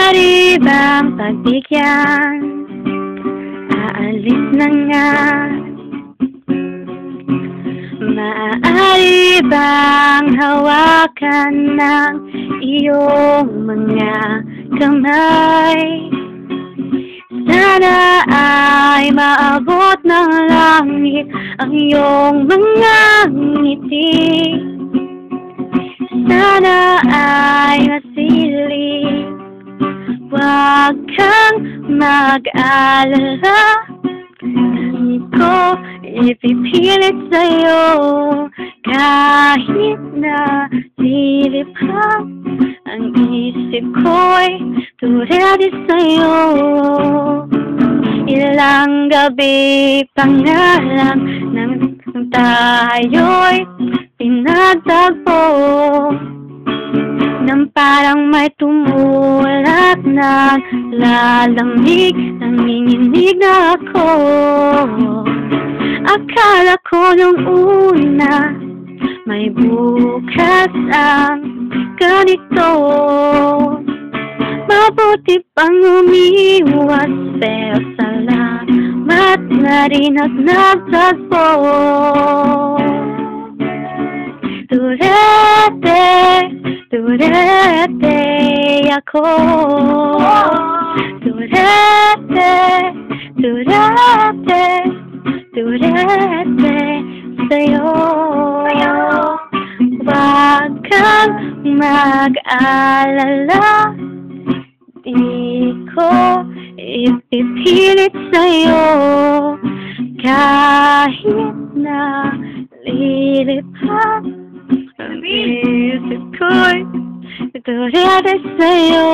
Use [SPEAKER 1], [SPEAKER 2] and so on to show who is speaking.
[SPEAKER 1] Maaari bang pagbigyan? Aalis na nga. Maaari bang hawakan ng iyong mga kamay? Sana ay maabot ng langit ang iyong mga ngiti. Sana ay masilip, huwag kang mag-alala. Ko ipipilit sa'yo kahit na lilipang ang isip ko'y turedi sa'yo. Ilang gabi pa nga lang nang tayo'y pinagtagpo, nang parang may tumulak na lalamig, nanginginig na ako. Akala ko nung una may bukas ang ganito, mabuti pang umiwas, pero salamat na rin at nagtagpo. Turete, turete ako. Turete, turete, turete sa'yo. Huwag kang mag-alala, di ko ipipilit sa'yo kahit na lilipad ang isip ko'y turedi sa'yo.